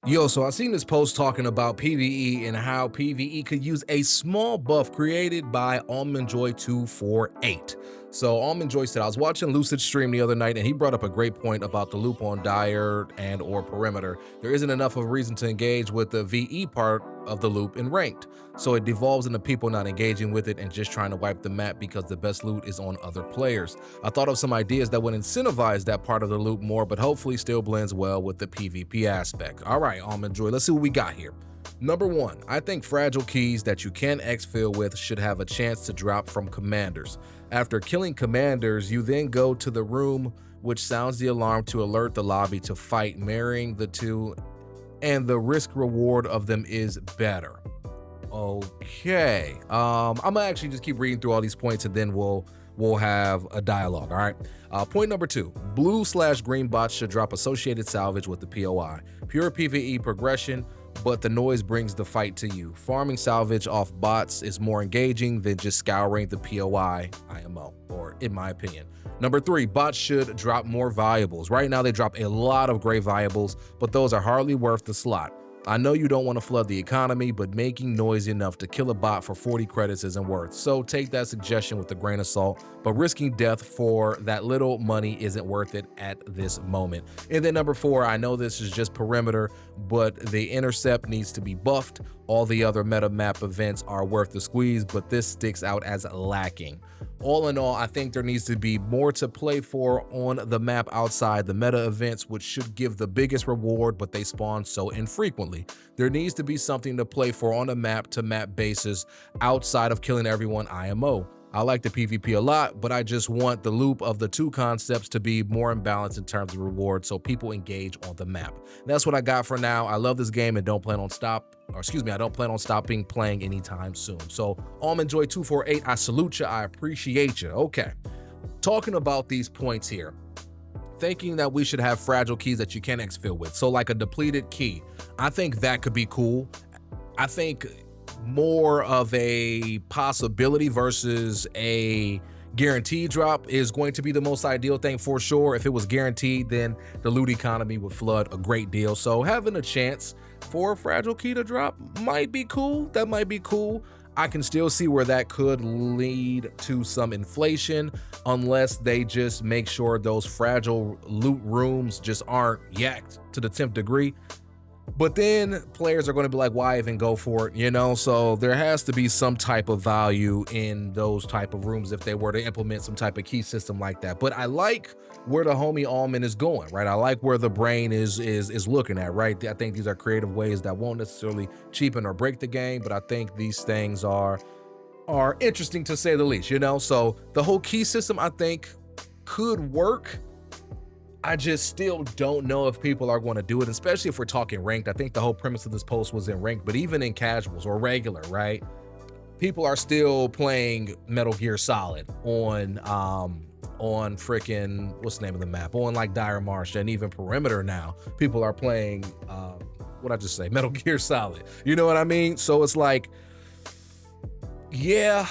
Yo, so I seen this post talking about PvE and how PvE could use a small buff created by Almond Joy 248. So Almond Joy said, I was watching Lucid stream the other night and he brought up a great point about the loop on Dire and or perimeter. There isn't enough of a reason to engage with the VE part of the loop in ranked. So it devolves into people not engaging with it and just trying to wipe the map because the best loot is on other players. I thought of some ideas that would incentivize that part of the loop more, but hopefully still blends well with the PvP aspect. All right, Almond Joy, let's see what we got here. Number one, I think fragile keys that you can exfil with should have a chance to drop from commanders. After killing commanders, you then go to the room which sounds the alarm to alert the lobby to fight, marrying the two, and the risk reward of them is better. Okay, I'm gonna actually just keep reading through all these points and then we'll have a dialogue. All right, point number two, blue/green bots should drop associated salvage with the POI. Pure PvE progression, but the noise brings the fight to you. Farming salvage off bots is more engaging than just scouring the POI IMO, or in my opinion. Number three, bots should drop more valuables. Right now they drop a lot of great valuables, but those are hardly worth the slot. I know you don't want to flood the economy, but making noise enough to kill a bot for 40 credits isn't worth. So take that suggestion with a grain of salt, but risking death for that little money isn't worth it at this moment. And then number four, I know this is just perimeter, but the intercept needs to be buffed. All the other meta map events are worth the squeeze, but this sticks out as lacking. All in all, I think there needs to be more to play for on the map outside the meta events, which should give the biggest reward, but they spawn so infrequently. There needs to be something to play for on a map to map basis outside of killing everyone IMO. I like the PvP a lot, but I just want the loop of the two concepts to be more in balance in terms of reward so people engage on the map. And that's what I got for now. I love this game and don't plan on stopping playing anytime soon. So Almond Joy 248, I salute you, I appreciate you. Okay, talking about these points here, thinking that we should have fragile keys that you can exfil with. So like a depleted key, I think that could be cool. I think more of a possibility versus a guaranteed drop is going to be the most ideal thing for sure. If it was guaranteed, then the loot economy would flood a great deal. So having a chance for a fragile key to drop might be cool. That might be cool. I can still see where that could lead to some inflation unless they just make sure those fragile loot rooms just aren't yacked to the 10th degree. But then players are going to be like, why even go for it, you know? So there has to be some type of value in those type of rooms if they were to implement some type of key system like that. But I like where the homie Almond is going, right? I like where the brain is looking at, right? I think these are creative ways that won't necessarily cheapen or break the game, but I think these things are interesting to say the least, you know? So the whole key system, I think, could work. I just still don't know if people are going to do it, especially if we're talking ranked. I think the whole premise of this post was in ranked, but even in casuals or regular, right? People are still playing Metal Gear Solid on freaking, what's the name of the map? On like Dire Marsh and even Perimeter now. People are playing, what'd I just say? Metal Gear Solid. You know what I mean? So it's like, yeah.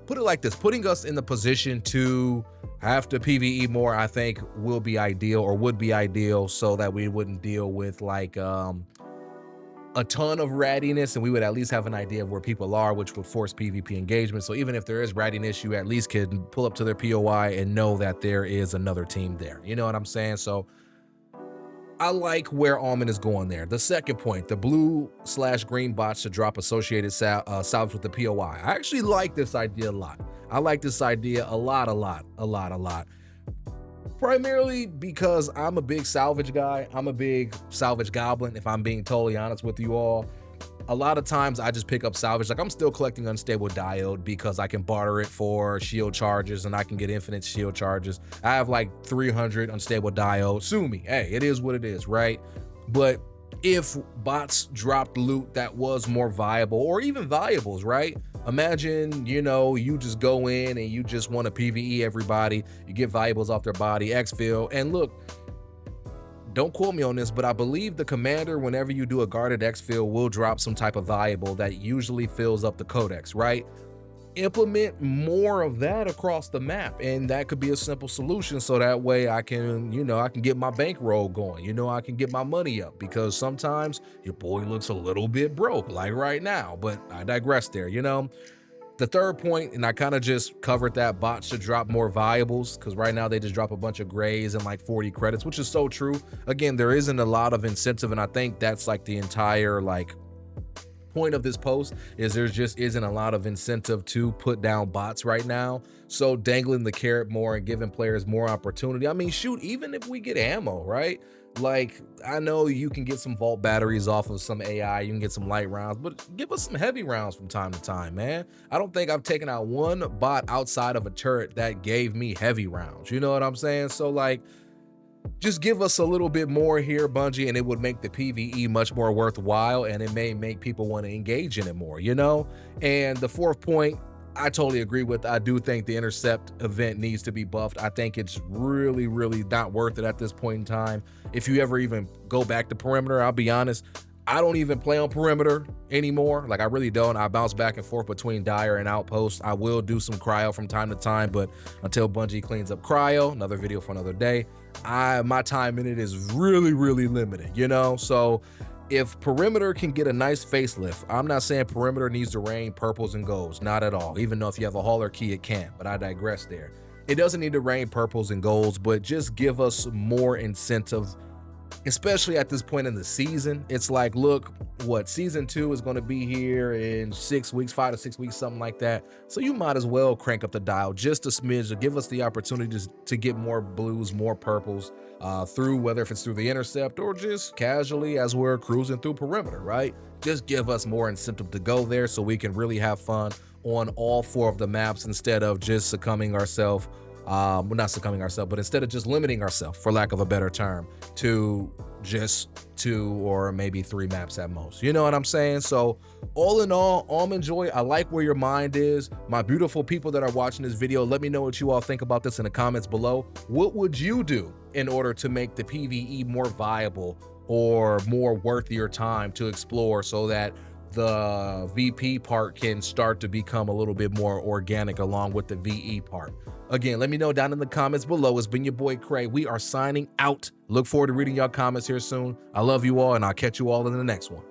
Put it like this, putting us in the position to have to PvE more, I think will be ideal or would be ideal so that we wouldn't deal with like a ton of rattiness and we would at least have an idea of where people are, which would force PvP engagement. So even if there is rattiness, you at least can pull up to their POI and know that there is another team there. You know what I'm saying? So I like where Almond is going there. The second point, the blue/green bots should drop associated salvage with the POI. I actually like this idea a lot. I like this idea a lot. Primarily because I'm a big salvage guy. I'm a big salvage goblin, if I'm being totally honest with you all. A lot of times I just pick up salvage. Like I'm still collecting unstable diode because I can barter it for shield charges and I can get infinite shield charges. I have like 300 unstable diode. Sue me. Hey, it is what it is, right? But if bots dropped loot that was more viable or even valuables, right? Imagine, you know, you just go in and you just want to PvE everybody. You get valuables off their body, exfil, and look, don't quote me on this, but I believe the commander, whenever you do a guarded exfil, will drop some type of valuable that usually fills up the codex, right? implement more of that across the map, and that could be a simple solution, so that way I can, I can get my bankroll going, I can get my money up, because sometimes your boy looks a little bit broke like right now, but I digress there. The third point, and I kind of just covered that, bots should drop more valuables, because right now they just drop a bunch of grays and like 40 credits, which is so true. Again, there isn't a lot of incentive, and I think that's like the entire like point of this post, is there just isn't a lot of incentive to put down bots right now. So dangling the carrot more and giving players more opportunity. I mean, shoot, even if we get ammo, right? Like, I know you can get some vault batteries off of some AI, you can get some light rounds, but give us some heavy rounds from time to time, man. I don't think I've taken out one bot outside of a turret that gave me heavy rounds. You know what I'm saying? So like, just give us a little bit more here, Bungie, and it would make the PvE much more worthwhile, and it may make people want to engage in it more, And the fourth point, I totally agree with. I do think the intercept event needs to be buffed. I think it's really, really not worth it at this point in time. If you ever even go back to perimeter, I'll be honest, I don't even play on perimeter anymore. Like, I really don't. I bounce back and forth between Dire and Outpost. I will do some cryo from time to time, but until Bungie cleans up cryo, another video for another day, my time in it is really, really limited, So if perimeter can get a nice facelift, I'm not saying perimeter needs to rain purples and golds, not at all. Even though if you have a hauler key, it can, but I digress there. It doesn't need to rain purples and golds, but just give us more incentive, especially at this point in the season. It's like, look, season 2 is going to be here in 6 weeks, 5 to 6 weeks, something like that. So you might as well crank up the dial just a smidge to give us the opportunity to get more blues, more purples, through, whether if it's through the intercept or just casually as we're cruising through perimeter, right? Just give us more incentive to go there so we can really have fun on all 4 of the maps, instead of just succumbing ourselves, not succumbing ourselves, but instead of just limiting ourselves, for lack of a better term, to just 2 or maybe 3 maps at most. You know what I'm saying? So all in all, Almond Joy, I like where your mind is. My beautiful people that are watching this video, let me know what you all think about this in the comments below. What would you do in order to make the PvE more viable or more worth your time to explore, so that the VP part can start to become a little bit more organic along with the VE part? Again, let me know down in the comments below. It's been your boy Cray. We are signing out. Look forward to reading y'all comments here soon. I love you all, and I'll catch you all in the next one.